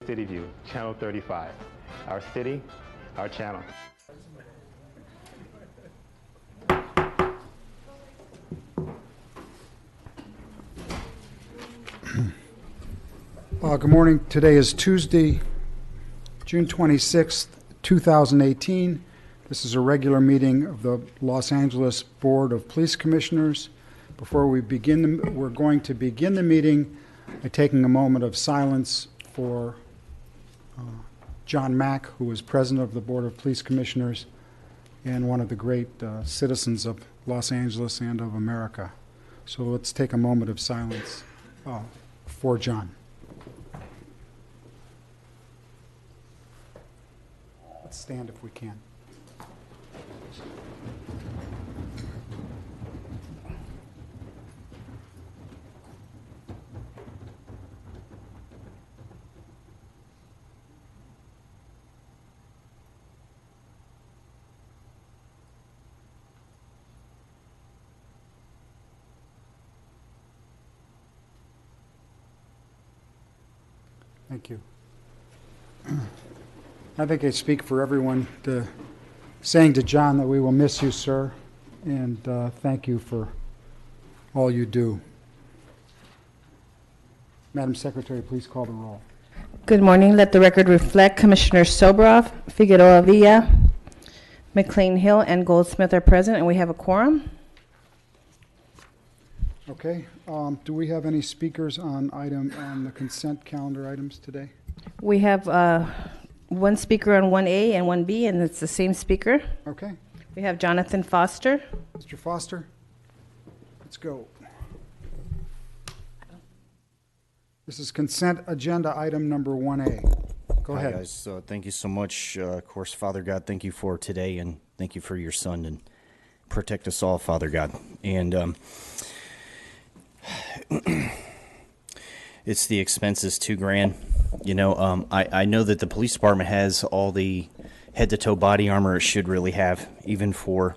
City View, Channel 35. Our city, our channel. Good morning. Today is Tuesday, June 26th, 2018. This is a regular meeting of the Los Angeles Board of Police Commissioners. Before we begin, we're going to begin the meeting by taking a moment of silence for John Mack, who was president of the Board of Police Commissioners and one of the great citizens of Los Angeles and of America. So let's take a moment of silence for John. Let's stand if we can. Thank you. I think I speak for everyone saying to John that we will miss you, sir, and thank you for all you do. Madam Secretary, please call the roll. Good morning. Let the record reflect Commissioners Sobroff, Figueroa Villa, McLean Hill, and Goldsmith are present, and we have a quorum. Okay. Do we have any speakers on the consent calendar items today? We have one speaker on 1A and 1B, and it's the same speaker. Okay. We have Jonathan Foster. Mr. Foster, let's go. This is consent agenda item number 1A. Go ahead. Hi, guys. Thank you so much. Of course, Father God, thank you for today, and thank you for your son, and protect us all, Father God. And it's the expenses, $2,000. You know, I know that the police department has all the head-to-toe body armor it should really have, even for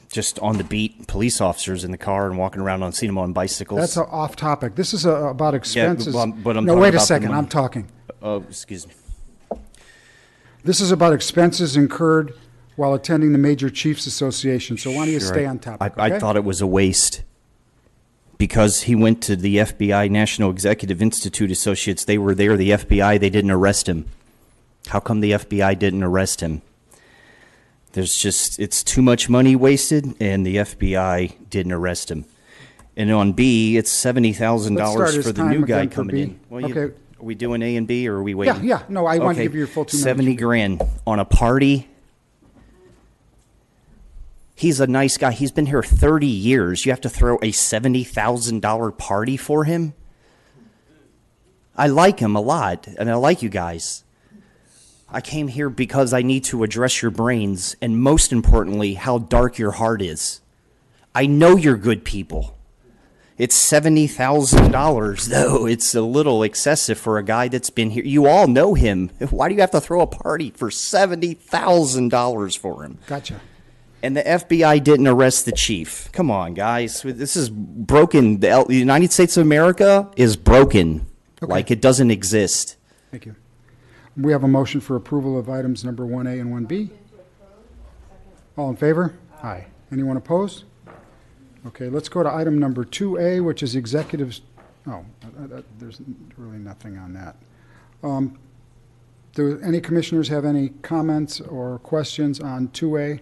just on the beat police officers in the car and walking around on, seen them on bicycles. That's off topic. This is about expenses. Yeah, but I'm no, talking wait a about second. I'm talking. Oh, excuse me. This is about expenses incurred while attending the Major Chiefs Association. So why don't you stay on topic? I thought it was a waste. Because he went to the FBI National Executive Institute Associates. They were there, the FBI, they didn't arrest him. How come the FBI didn't arrest him? It's too much money wasted, and the FBI didn't arrest him. And on B, it's $70,000 for the new guy coming in. Well, okay. Are we doing A and B, or are we waiting? Yeah. No, I want to give you your full 2 minutes. $70,000 on a party. He's a nice guy. He's been here 30 years. You have to throw a $70,000 party for him? I like him a lot, and I like you guys. I came here because I need to address your brains, and most importantly, how dark your heart is. I know you're good people. It's $70,000, though. It's a little excessive for a guy that's been here. You all know him. Why do you have to throw a party for $70,000 for him? Gotcha. And the FBI didn't arrest the chief. Come on, guys. This is broken. The United States of America is broken. Okay. Like it doesn't exist. Thank you. We have a motion for approval of items number 1A and 1B. All in favor? Aye. Anyone opposed? Okay, let's go to item number 2A, which is executives. Oh, there's really nothing on that. Do any commissioners have any comments or questions on 2A?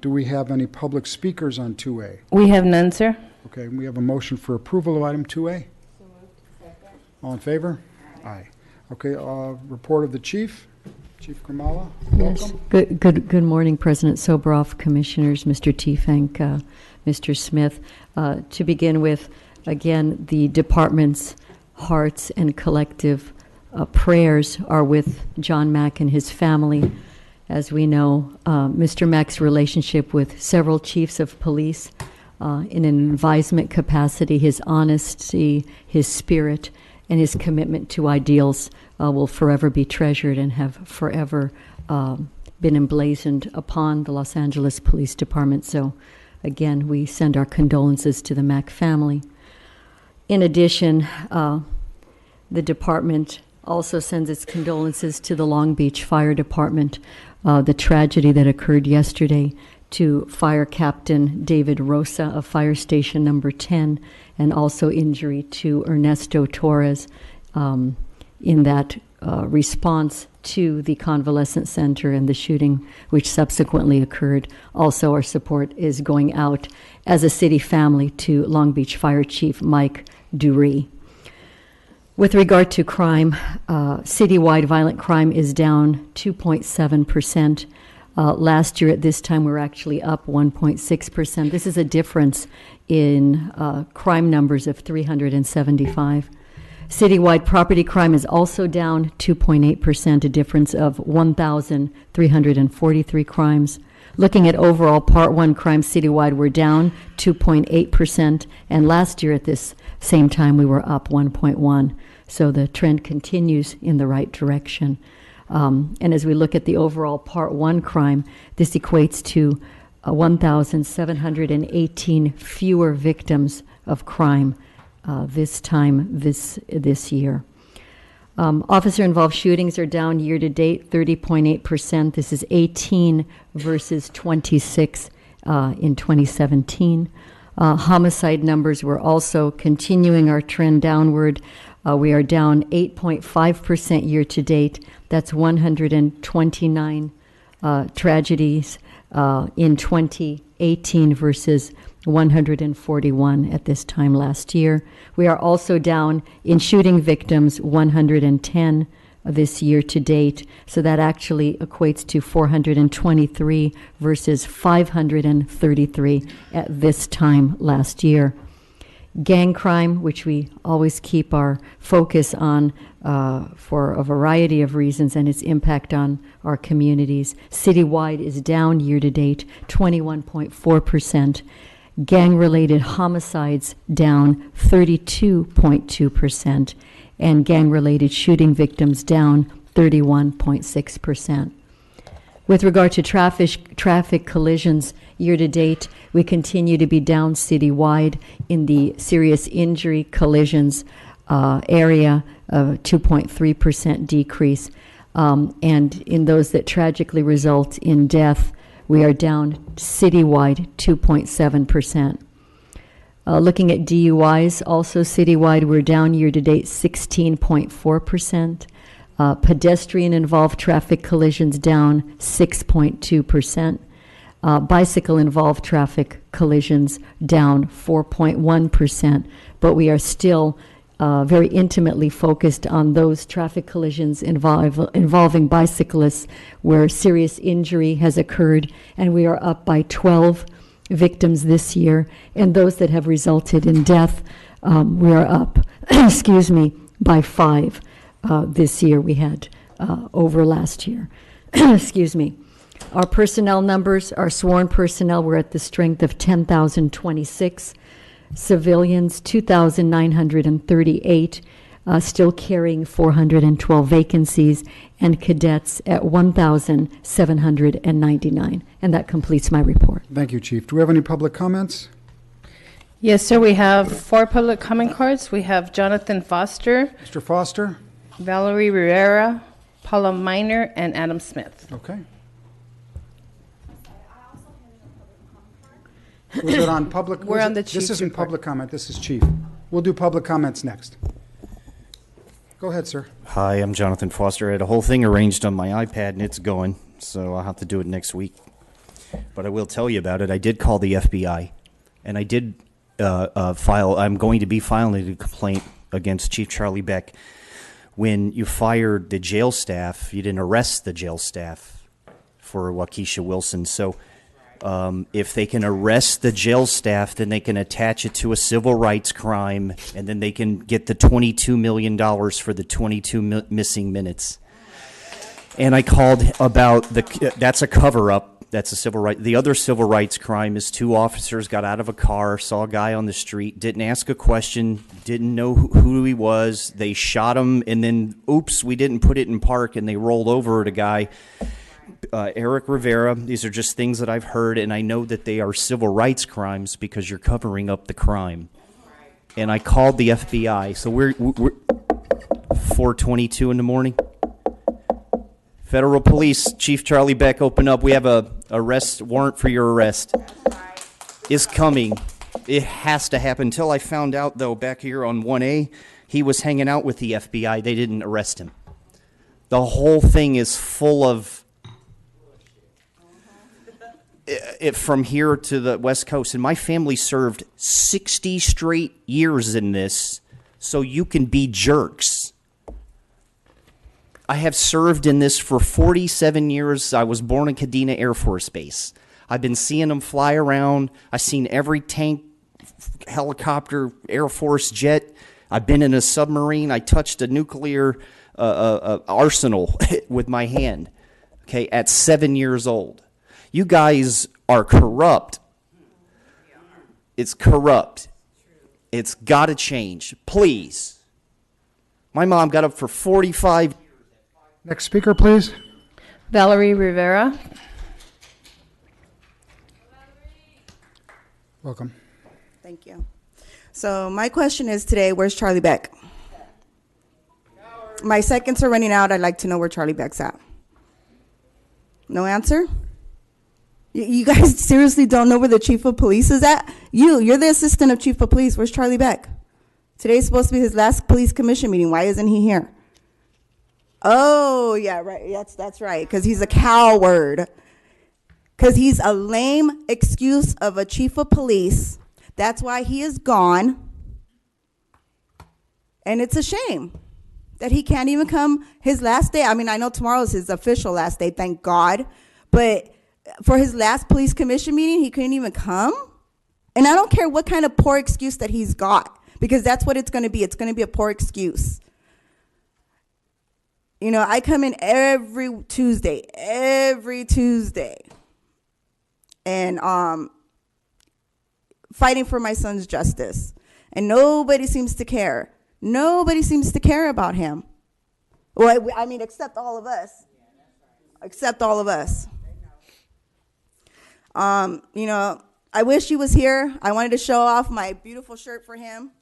Do we have any public speakers on 2A? We have none, sir. Okay, we have a motion for approval of item 2A. So moved. All in favor? Aye. Okay, report of the chief. Chief Grimala, welcome. Yes. Good morning, President Sobroff, Commissioners, Mr. Tiefenk, Mr. Smith. To begin with, again, the department's hearts and collective prayers are with John Mack and his family. As we know, Mr. Mack's relationship with several chiefs of police in an advisement capacity, his honesty, his spirit, and his commitment to ideals will forever be treasured and have forever been emblazoned upon the Los Angeles Police Department. So, again, we send our condolences to the Mack family. In addition, The department also sends its condolences to the Long Beach Fire Department, the tragedy that occurred yesterday to Fire Captain David Rosa of Fire Station Number 10, and also injury to Ernesto Torres in that response to the convalescent center and the shooting which subsequently occurred. Also, our support is going out as a city family to Long Beach Fire Chief Mike Dury. With regard to crime, citywide violent crime is down 2.7%. Last year at this time, we were actually up 1.6%. This is a difference in crime numbers of 375. Citywide property crime is also down 2.8%, a difference of 1,343 crimes. Looking at overall Part 1 crimes citywide, we're down 2.8%, and last year at this same time, we were up 1.1%. So the trend continues in the right direction. And as we look at the overall Part 1 crime, this equates to 1,718 fewer victims of crime this year. Officer-involved shootings are down year-to-date 30.8%. This is 18 versus 26 in 2017. Homicide numbers, we're also continuing our trend downward. We are down 8.5% year-to-date. That's 129 tragedies in 2018 versus 141 at this time last year. We are also down in shooting victims, 110 this year to date. So that actually equates to 423 versus 533 at this time last year. Gang crime, which we always keep our focus on for a variety of reasons and its impact on our communities. Citywide is down year-to-date 21.4%. Gang-related homicides down 32.2%, and gang-related shooting victims down 31.6%. With regard to traffic collisions, year-to-date, we continue to be down citywide in the serious injury collisions area, of 2.3% decrease. And in those that tragically result in death, we are down citywide 2.7%. Looking at DUIs, also citywide, we're down year-to-date 16.4%. Pedestrian-involved traffic collisions down 6.2%. Bicycle-involved traffic collisions down 4.1%. But we are still very intimately focused on those traffic collisions involving bicyclists where serious injury has occurred, and we are up by 12 victims this year. And those that have resulted in death, we are up, by 5 this year we had over last year. Our personnel numbers, our sworn personnel, were at the strength of 10,026. Civilians, 2,938, still carrying 412 vacancies, and cadets at 1,799. And that completes my report. Thank you, Chief. Do we have any public comments? Yes, sir. We have 4 public comment cards. We have Jonathan Foster, Mr. Foster? Valerie Rivera, Paula Miner, and Adam Smith. Okay. Was it on public? We're on the This chief's isn't report. public comment, this is Chief. We'll do public comments next. Go ahead, sir. Hi, I'm Jonathan Foster. I had a whole thing arranged on my iPad, and it's going, so I'll have to do it next week. But I will tell you about it. I did call the FBI, and I did I'm going to be filing a complaint against Chief Charlie Beck. When you fired the jail staff, you didn't arrest the jail staff for Waukesha Wilson. So if they can arrest the jail staff, then they can attach it to a civil rights crime, and then they can get the $22 million for the 22 missing minutes. And I called about that's a cover-up. That's a civil right. The other civil rights crime is 2 officers got out of a car, saw a guy on the street, didn't ask a question, didn't know who he was. They shot him, and then, oops, we didn't put it in park, and they rolled over at a guy. Eric Rivera, these are just things that I've heard, and I know that they are civil rights crimes because you're covering up the crime. And I called the FBI, so we're 4:22 in the morning. Federal Police, Chief Charlie Beck, open up. We have a arrest warrant for your arrest. Is coming. It has to happen. Until I found out, though, back here on 1A, he was hanging out with the FBI. They didn't arrest him. The whole thing is full of it from here to the West Coast. And my family served 60 straight years in this, so you can be jerks. I have served in this for 47 years. I was born in Kadena Air Force Base. I've been seeing them fly around. I've seen every tank, helicopter, Air Force jet. I've been in a submarine. I touched a nuclear arsenal with my hand, okay, at 7 years old. You guys are corrupt. It's corrupt. It's got to change. Please. My mom got up for 45. Next speaker, please. Valerie Rivera. Welcome. Thank you. So my question is today, where's Charlie Beck? My seconds are running out. I'd like to know where Charlie Beck's at. No answer? You guys seriously don't know where the chief of police is at? You're the assistant of chief of police. Where's Charlie Beck? Today's supposed to be his last police commission meeting. Why isn't he here? Oh, yeah, right. That's right, because he's a coward. Because he's a lame excuse of a chief of police. That's why he is gone. And it's a shame that he can't even come his last day. I mean, I know tomorrow's his official last day, thank God. But for his last police commission meeting, he couldn't even come? And I don't care what kind of poor excuse that he's got, because that's what it's going to be. It's going to be a poor excuse. You know, I come in every Tuesday, and fighting for my son's justice. And nobody seems to care. Nobody seems to care about him. Well, I mean, except all of us. Except all of us. You know, I wish he was here. I wanted to show off my beautiful shirt for him.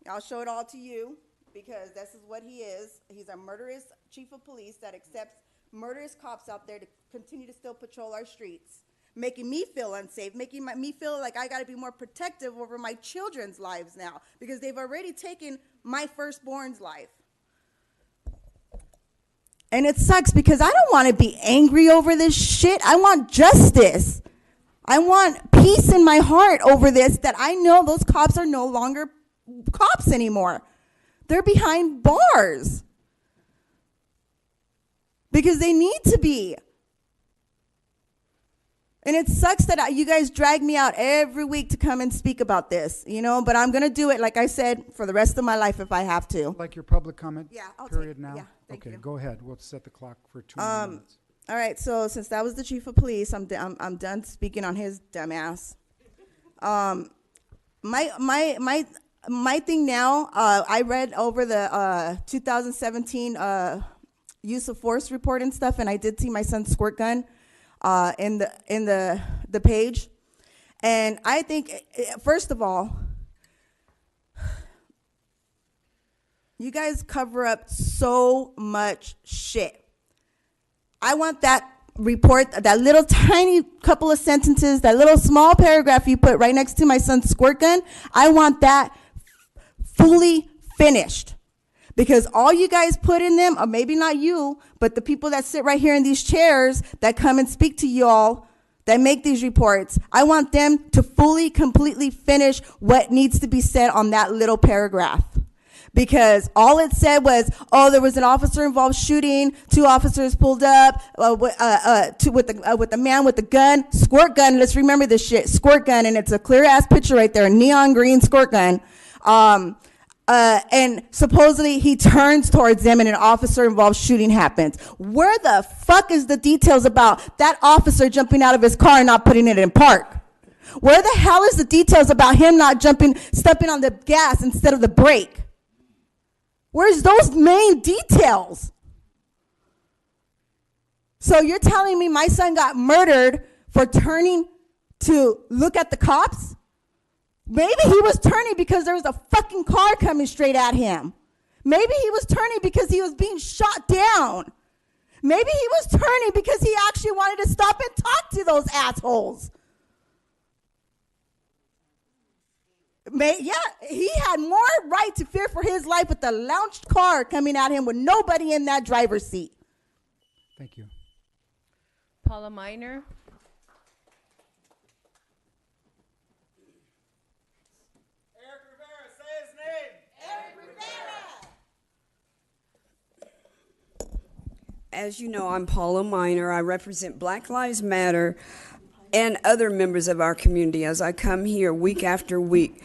I'll show it all to you, because this is what he is. He's a murderous chief of police that accepts murderous cops out there to continue to still patrol our streets, making me feel unsafe, making me feel like I got to be more protective over my children's lives now, because they've already taken my firstborn's life. And it sucks, because I don't want to be angry over this shit. I want justice. I want peace in my heart over this, that I know those cops are no longer cops anymore. They're behind bars. Because they need to be. And it sucks that you guys drag me out every week to come and speak about this, you know, but I'm going to do it, like I said, for the rest of my life if I have to. Like your public comment I'll period take, now? yeah, thank you. Go ahead. We'll set the clock for 2 minutes. All right, so since that was the chief of police, I'm done speaking on his dumb ass. My thing now, I read over the 2017 use of force report and stuff, and I did see my son's squirt gun in the page. And I think, first of all, you guys cover up so much shit. I want that report, that little tiny couple of sentences, that little small paragraph you put right next to my son's squirt gun, I want that fully finished. Because all you guys put in them, or maybe not you, but the people that sit right here in these chairs that come and speak to y'all, that make these reports, I want them to fully, completely finish what needs to be said on that little paragraph. Because all it said was, oh, there was an officer-involved shooting, 2 officers pulled up with the man with the gun, squirt gun. Let's remember this shit, squirt gun, and it's a clear-ass picture right there, a neon green squirt gun. And supposedly he turns towards them and an officer-involved shooting happens. Where the fuck is the details about that officer jumping out of his car and not putting it in park? Where the hell is the details about him not stepping on the gas instead of the brake? Where's those main details? So you're telling me my son got murdered for turning to look at the cops? Maybe he was turning because there was a fucking car coming straight at him. Maybe he was turning because he was being shot down. Maybe he was turning because he actually wanted to stop and talk to those assholes. Yeah, he had more right to fear for his life with the launched car coming at him with nobody in that driver's seat. Thank you. Paula Minor. Eric Rivera, say his name. Eric Rivera. As you know, I'm Paula Minor. I represent Black Lives Matter and other members of our community as I come here week after week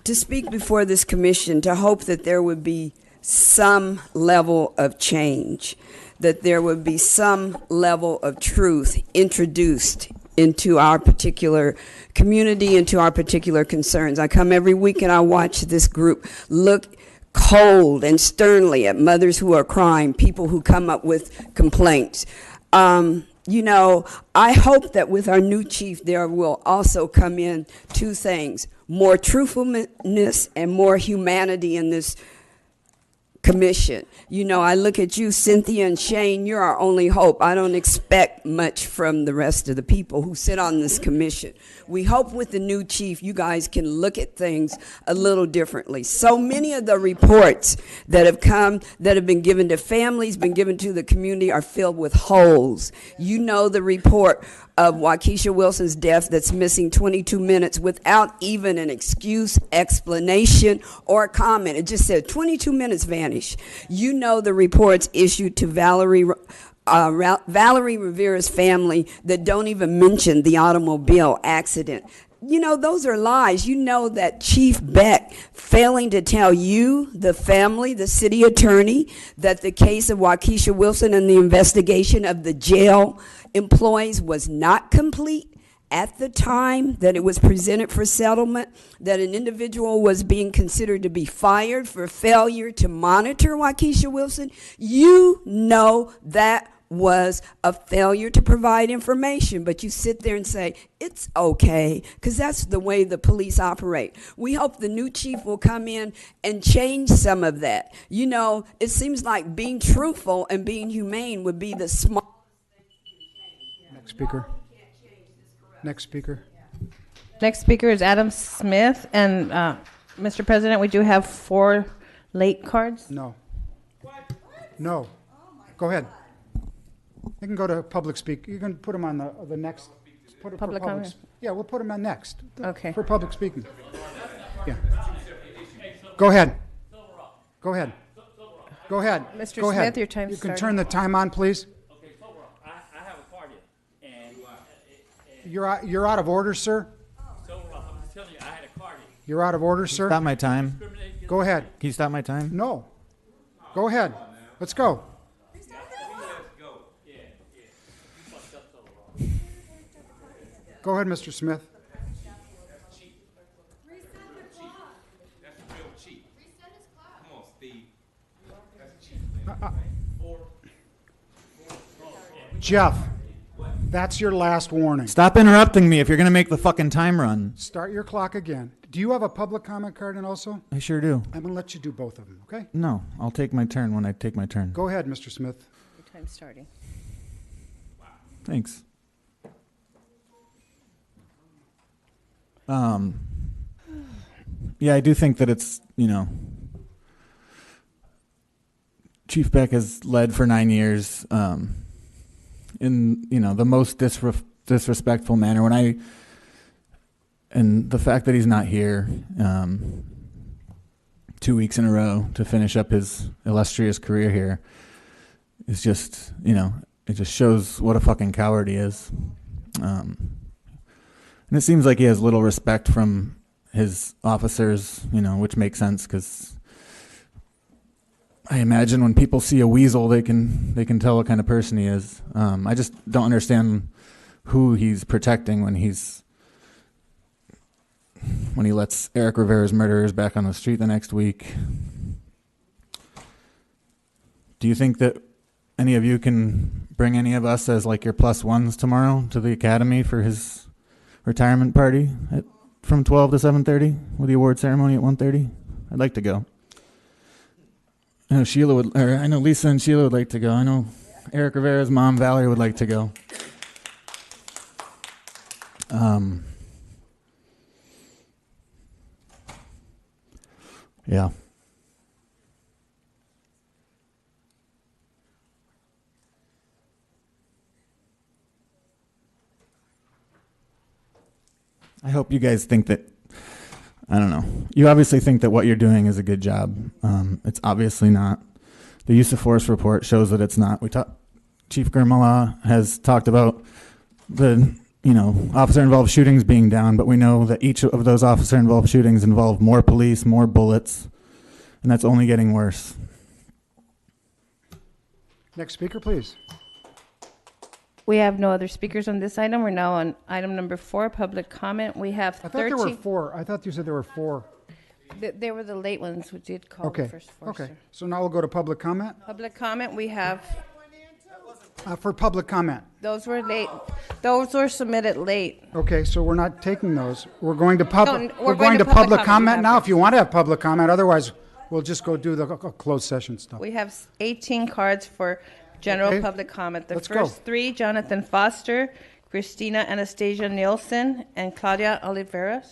to speak before this commission, to hope that there would be some level of change, that there would be some level of truth introduced into our particular community, into our particular concerns. I come every week and I watch this group look cold and sternly at mothers who are crying, people who come up with complaints. You know, I hope that with our new chief there will also come in two things: more truthfulness and more humanity in this commission. You know, I look at you, Cynthia and Shane, you're our only hope. I don't expect much from the rest of the people who sit on this commission. We hope with the new chief, you guys can look at things a little differently. So many of the reports that have come, that have been given to families, been given to the community, are filled with holes. You know the report of Waukesha Wilson's death that's missing 22 minutes without even an excuse, explanation, or a comment. It just said 22 minutes vanished. You know the reports issued to Valerie Rivera's family that don't even mention the automobile accident. You know, those are lies. You know that Chief Beck failing to tell you, the family, the city attorney, that the case of Waukesha Wilson and the investigation of the jail employees was not complete at the time that it was presented for settlement, that an individual was being considered to be fired for failure to monitor Waukesha Wilson. You know that was a failure to provide information, but you sit there and say, it's okay, because that's the way the police operate. We hope the new chief will come in and change some of that. You know, it seems like being truthful and being humane would be the small. Next speaker. Next speaker. Next speaker is Adam Smith. And, Mr. President, we do have 4 late cards. No. No. Go ahead. You can go to public speak. You can put them on the next. Put it for Public comment? Yeah, we'll put them on next. Okay. For public speaking. Yeah. Go ahead. Go ahead. Go ahead. Mr. Go ahead. Smith, your time's You can starting. turn the time on, please. Okay, so I have a party, and You're out of order, sir. so I'm just telling you, I had a party. You're out of order, sir. Stop my time. Go ahead. Can you stop my time? No. Go ahead. Let's go. Go ahead, Mr. Smith. Jeff, that's your last warning. Stop interrupting me if you're going to make the fucking time run. Start your clock again. Do you have a public comment card in also? I sure do. I'm going to let you do both of them, okay? No, I'll take my turn when I take my turn. Go ahead, Mr. Smith. Your time's starting. Thanks. Yeah, I do think that it's, you know, Chief Beck has led for 9 years in, you know, the most disrespectful manner. And the fact that he's not here 2 weeks in a row to finish up his illustrious career here is just, you know, it just shows what a fucking coward he is. And it seems like he has little respect from his officers, you know, which makes sense because I imagine when people see a weasel, they can tell what kind of person he is. I just don't understand who he's protecting when he lets Eric Rivera's murderers back on the street the next week. Do you think that any of you can bring any of us as like your plus ones tomorrow to the academy for his retirement party from 12 to 7:30 with the award ceremony at 1:30? I'd like to go. know Sheila would, or I know Lisa and Sheila would like to go. I know Eric Rivera's mom, Valerie, would like to go. Yeah. I hope you guys think that, I don't know, you obviously think that what you're doing is a good job. It's obviously not. The use of force report shows that it's not. Chief Gurmala has talked about the, officer-involved shootings being down, but we know that each of those officer-involved shootings involve more police, more bullets, and that's only getting worse. Next speaker, please. We have no other speakers on this item. We're now on item number 4, public comment. We have I 13. thought there were 4. I thought you said there were 4. They were the late ones. We did call Okay. the first 4. Okay. Sir. So now we'll go to public comment. Public comment, we have, For public comment. those were late. Those were submitted late. Okay, so we're not taking those. We're going to we're going to public public comment comment now. after. If you want to have public comment, otherwise we'll just go do the closed session stuff. We have 18 cards for general Okay. public comment. The Let's first go. 3, Jonathan Foster, Christina Anastasia Nielsen, and Claudia Oliveira.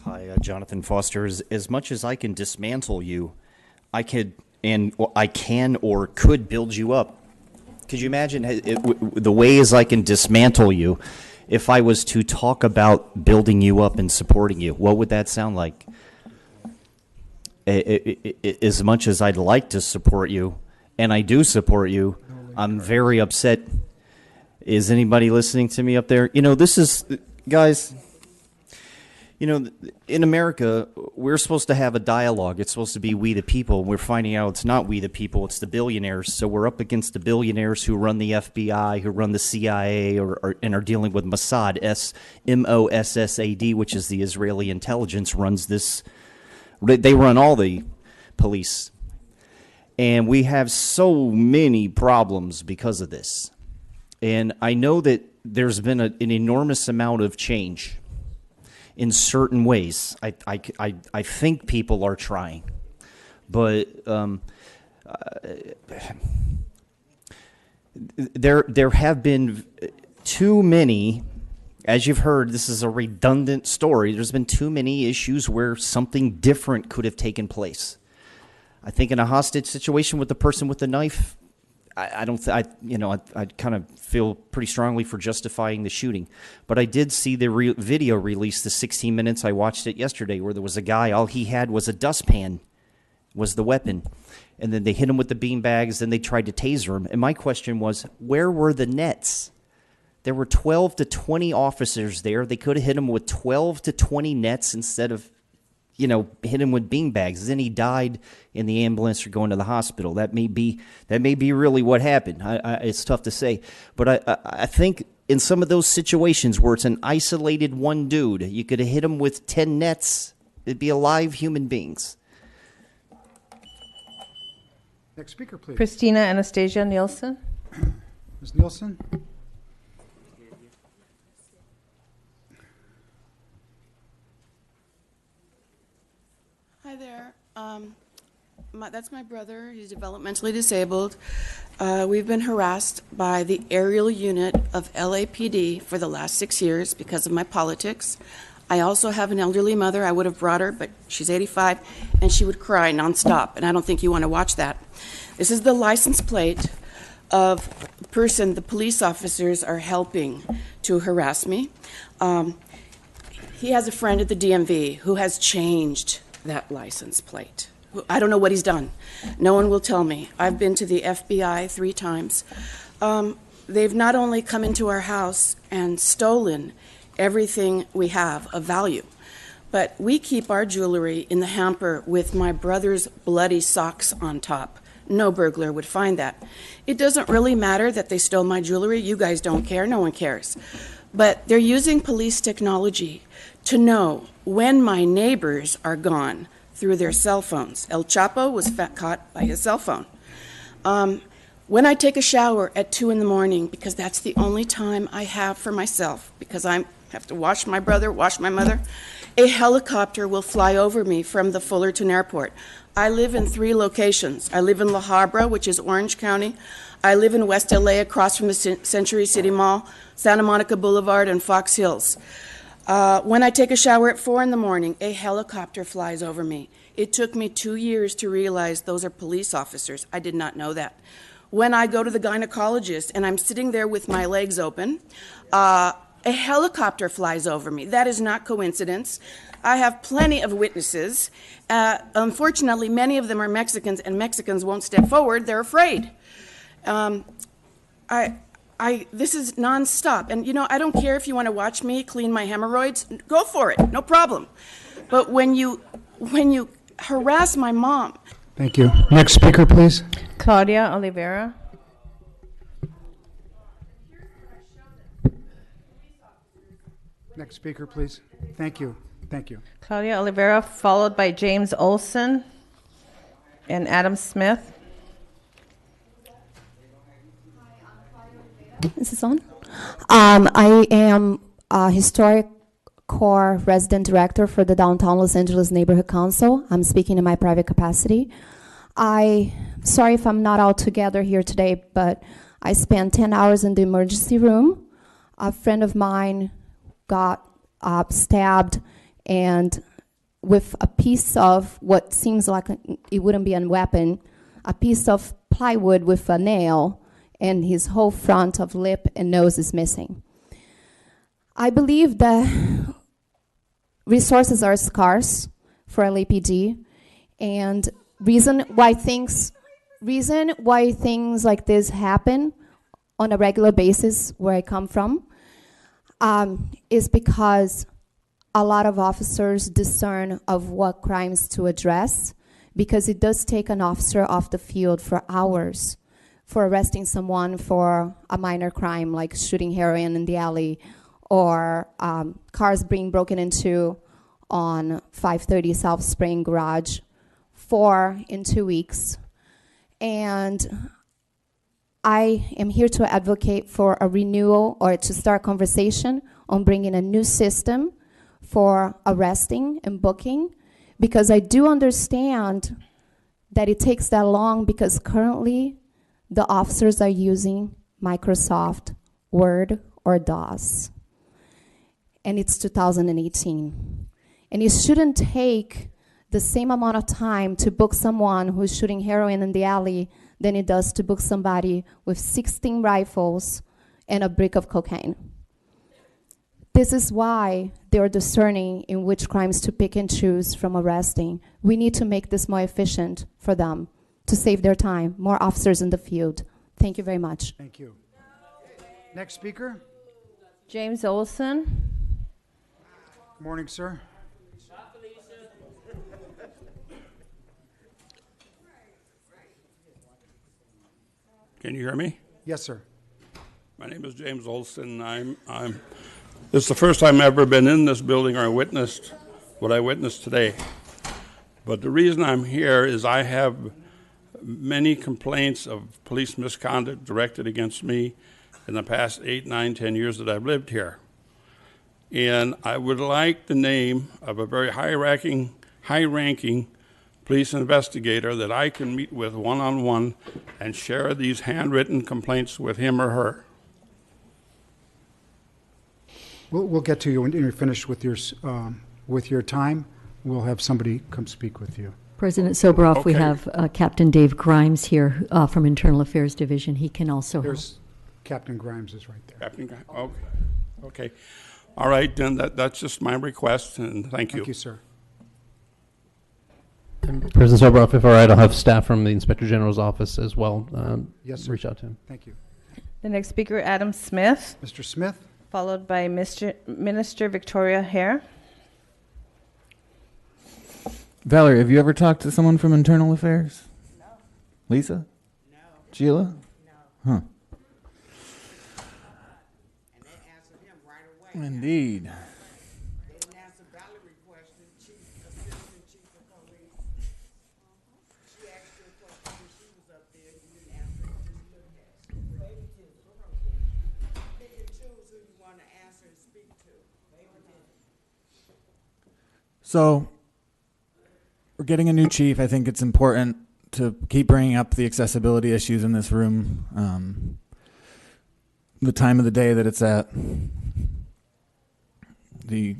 Hi, Jonathan Foster. As much as I can dismantle you, I can or could build you up. Could you imagine the ways I can dismantle you if I was to talk about building you up and supporting you? What would that sound like? As much as I'd like to support you, and I do support you, I'm very upset. Is anybody listening to me up there? This is, guys, in America, we're supposed to have a dialogue. It's supposed to be we the people. We're finding out it's not we the people, it's the billionaires. So we're up against the billionaires who run the FBI, who run the CIA, and are dealing with Mossad, Mossad, which is the Israeli intelligence, runs this. They run all the police. And we have so many problems because of this. And I know that there's been an enormous amount of change in certain ways. I think people are trying. But there have been too many, as you've heard, this is a redundant story. There's been too many issues where something different could have taken place. I think in a hostage situation with the person with the knife, I kind of feel pretty strongly for justifying the shooting. But I did see the video release, the 16 minutes. I watched it yesterday, where there was a guy, all he had was a dustpan, was the weapon. And then they hit him with the beanbags, then they tried to taser him. And my question was, where were the nets? There were 12 to 20 officers there. They could have hit him with 12 to 20 nets instead of, hit him with beanbags. Then he died in the ambulance or going to the hospital. That may be really what happened. It's tough to say. But I think in some of those situations where it's an isolated one dude, you could have hit him with 10 nets. It'd be alive human beings. Next speaker, please. Christina Anastasia Nielsen. Ms. Nielsen? Hi there. That's my brother. He's developmentally disabled. We've been harassed by the aerial unit of LAPD for the last 6 years because of my politics. I also have an elderly mother. I would have brought her, but she's 85, and she would cry nonstop, and I don't think you want to watch that. This is the license plate of the person the police officers are helping to harass me. He has a friend at the DMV who has changed that license plate. I don't know what he's done. No one will tell me. I've been to the FBI 3 times. They've not only come into our house and stolen everything we have of value, but we keep our jewelry in the hamper with my brother's bloody socks on top. No burglar would find that. It doesn't really matter that they stole my jewelry. You guys don't care. No one cares. But they're using police technology to know when my neighbors are gone through their cell phones. El Chapo was caught by his cell phone. When I take a shower at 2 in the morning, because that's the only time I have for myself, because I have to wash my brother, wash my mother, a helicopter will fly over me from the Fullerton Airport. I live in 3 locations. I live in La Habra, which is Orange County. I live in West LA, across from the Century City Mall, Santa Monica Boulevard, and Fox Hills. When I take a shower at 4 in the morning, a helicopter flies over me. It took me 2 years to realize those are police officers. I did not know that. When I go to the gynecologist and I'm sitting there with my legs open, a helicopter flies over me. That is not coincidence. I have plenty of witnesses. Unfortunately, many of them are Mexicans, and Mexicans won't step forward. They're afraid. This is nonstop. And, you know, I don't care if you want to watch me clean my hemorrhoids. Go for it. No problem. But when you harass my mom. Thank you. Next speaker, please. Claudia Oliveira. Next speaker, please. Thank you. Thank you. Claudia Oliveira, followed by James Olson and Adam Smith. Is this on? I am a Historic Core Resident Director for the Downtown Los Angeles Neighborhood Council. I'm speaking in my private capacity. Sorry if I'm not all together here today, but I spent 10 hours in the emergency room. A friend of mine got stabbed, and with a piece of what seems like it wouldn't be a weapon, a piece of plywood with a nail, and his whole front of lip and nose is missing. I believe that resources are scarce for LAPD, and reason why things like this happen on a regular basis where I come from is because a lot of officers discern of what crimes to address, because it does take an officer off the field for hours for arresting someone for a minor crime like shooting heroin in the alley, or cars being broken into on 530 South Spring Garage, 4 in 2 weeks. And I am here to advocate for a renewal, or to start conversation on bringing a new system for arresting and booking, because I do understand that it takes that long, because currently the officers are using Microsoft Word or DOS. And it's 2018. And it shouldn't take the same amount of time to book someone who's shooting heroin in the alley than it does to book somebody with 16 rifles and a brick of cocaine. This is why they're discerning in which crimes to pick and choose from arresting. We need to make this more efficient for them to save their time, more officers in the field. Thank you very much. Thank you. Next speaker. James Olson. Good morning, sir. Can you hear me? Yes, sir. My name is James Olson. This is the first time I've ever been in this building or witnessed what I witnessed today. But the reason I'm here is I have many complaints of police misconduct directed against me in the past 8, 9, 10 years that I've lived here. And I would like the name of a very high-ranking police investigator that I can meet with one-on-one and share these handwritten complaints with him or her. We'll get to you when you're finished with your time. We'll have somebody come speak with you. President Soboroff, we Okay. have Captain Dave Grimes here from Internal Affairs Division. He can also help. There's Captain Grimes is right there. Captain, okay. All right, then that's just my request, and thank you. Thank you, sir. President Soboroff, if all right, I'll have staff from the Inspector General's office as well Yes, sir. reach out to him. Thank you. The next speaker, Adam Smith, Mr. Smith. followed by Minister Victoria Hare. Valerie, have you ever talked to someone from Internal Affairs? No. Lisa? No. Sheila? No. Huh. And they answered him right away. Indeed. They didn't answer Valerie question, Assistant Chief of Police. She asked you a question when she was up there, you didn't answer it, just looked So we're getting a new chief. I think it's important to keep bringing up the accessibility issues in this room. The time of the day that it's at, the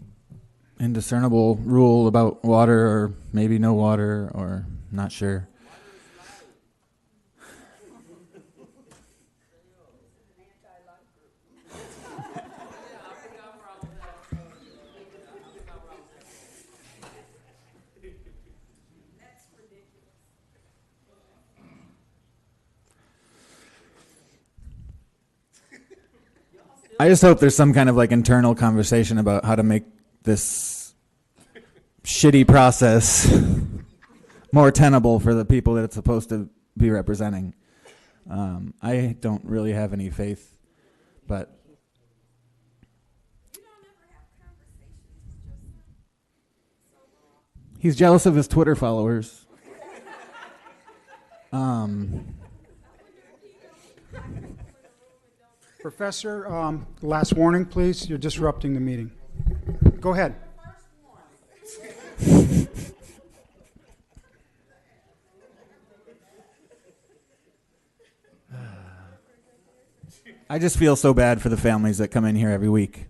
indiscernible rule about water or maybe no water or not sure. I just hope there's some kind of like internal conversation about how to make this shitty process more tenable for the people that it's supposed to be representing. I don't really have any faith, but he's jealous of his Twitter followers. Professor, last warning, please. You're disrupting the meeting. Go ahead. I just feel so bad for the families that come in here every week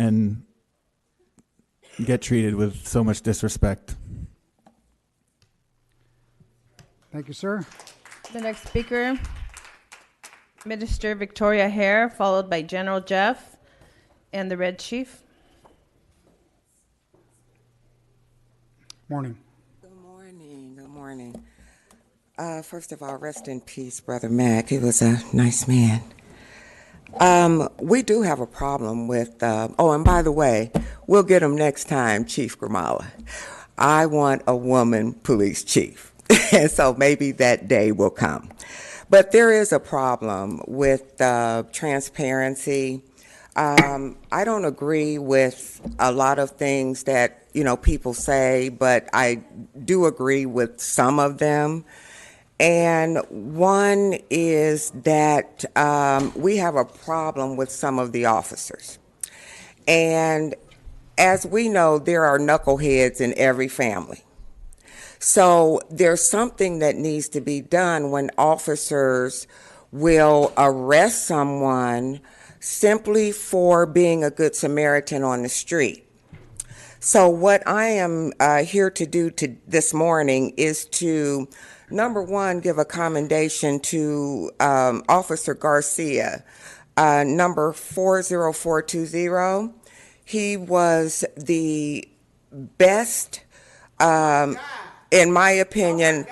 and get treated with so much disrespect. Thank you, sir. The next speaker, Minister Victoria Hare, followed by General Jeff and the Red Chief. Morning. Good morning. Good morning. First of all, rest in peace, Brother Mac. He was a nice man. We do have a problem with, and by the way, we'll get him next time, Chief Grimala. I want a woman police chief, and so maybe that day will come. But there is a problem with transparency. I don't agree with a lot of things that, people say, but I do agree with some of them. And one is that we have a problem with some of the officers. And as we know, there are knuckleheads in every family. So there's something that needs to be done when officers will arrest someone simply for being a good Samaritan on the street. So what I am here to do this morning is to, number one, give a commendation to Officer Garcia, number 40420. He was the best, in my opinion.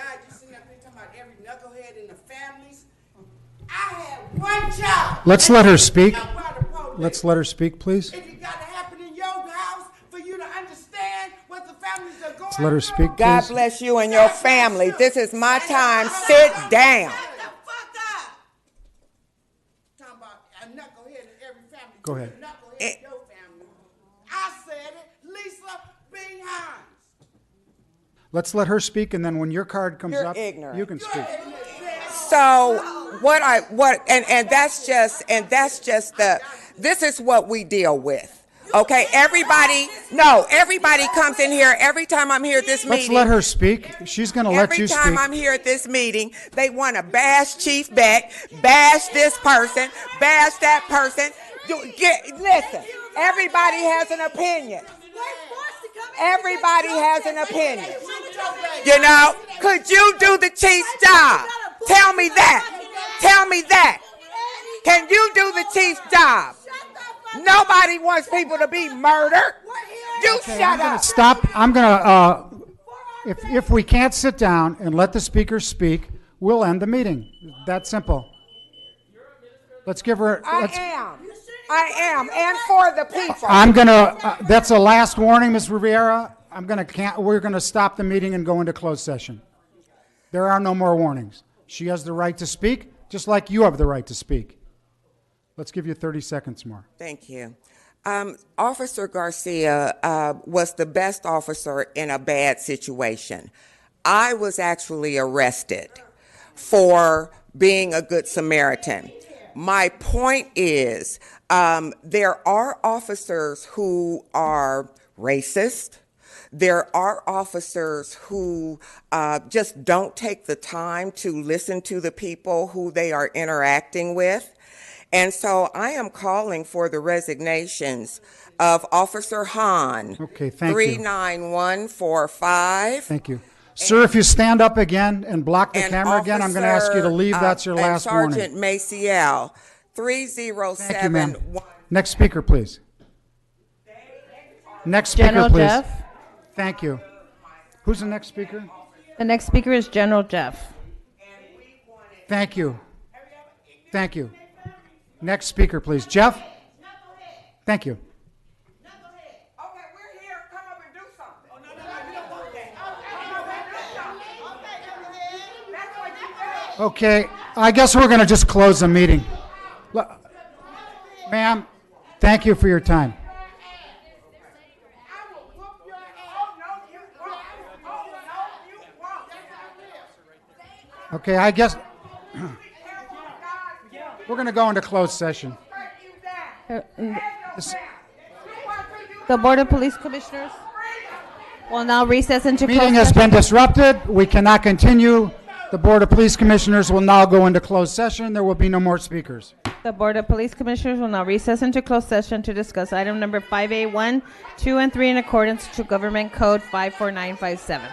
One job. Let's let her speak. Let's let her speak, please. If it got to happen in your house for you to understand what the families are going Let's let her speak, please. God bless you and your family. This is my time. Sit down. Go ahead. I said it, Lisa B. Hines. Let's let her speak, and then when your card comes You're up, ignorant. you can speak. So that's just this is what we deal with. Okay, everybody comes in here every time I'm here at this meeting. Let's let her speak. She's going to let you speak. Every time I'm here at this meeting, they want to bash Chief Beck, bash this person, bash that person. Listen, everybody has an opinion. Everybody has an opinion. Could you do the chief's job? Tell me that. Tell me that. Can you do the chief's job? Nobody wants people to be murdered. You Okay, shut I'm going up. to stop. I'm going to, if we can't sit down and let the speaker speak, we'll end the meeting. That simple. Let's give her. I am, and for the people. I'm going to, that's a last warning, Ms. Rivera. We're going to stop the meeting and go into closed session. There are no more warnings. She has the right to speak, just like you have the right to speak. Let's give you 30 seconds more. Thank you. Officer Garcia was the best officer in a bad situation. I was actually arrested for being a good Samaritan. My point is, there are officers who are racist. There are officers who just don't take the time to listen to the people who they are interacting with. And so I am calling for the resignations of Officer Hahn. Okay, thank you. 39145. Thank you. Sir, if you stand up again and block the camera again, I'm going to ask you to leave. That's your last warning. Sergeant Maciel, 3071. Thank you, ma'am. Next speaker, please. Next speaker, General please. Jeff. Thank you. Who's the next speaker? The next speaker is General Jeff. Thank you. Thank you. Next speaker, please. Jeff? Thank you. Okay, I guess we're going to just close the meeting. Ma'am, thank you for your time. Okay, I guess we're going to go into closed session. The Board of Police Commissioners will now recess into closed Meeting has been disrupted. We cannot continue. The Board of Police Commissioners will now go into closed session. There will be no more speakers. The Board of Police Commissioners will now recess into closed session to discuss item number 5A1, 2, and 3 in accordance to Government Code 54957.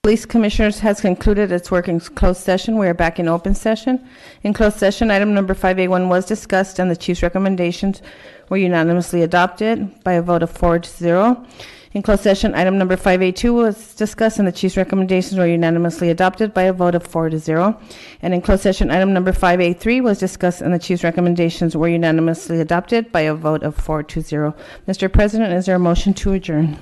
Police Commissioners has concluded its work in closed session. We are back in open session. In closed session, item number 5A1 was discussed and the Chief's recommendations were unanimously adopted by a vote of 4-0. In closed session, item number 5A2 was discussed and the Chief's recommendations were unanimously adopted by a vote of 4-0. And in closed session, item number 5A3 was discussed and the Chief's recommendations were unanimously adopted by a vote of 4-0. Mr. President, is there a motion to adjourn?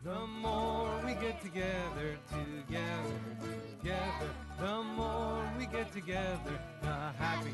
The more we get together, the more we get together, the happier.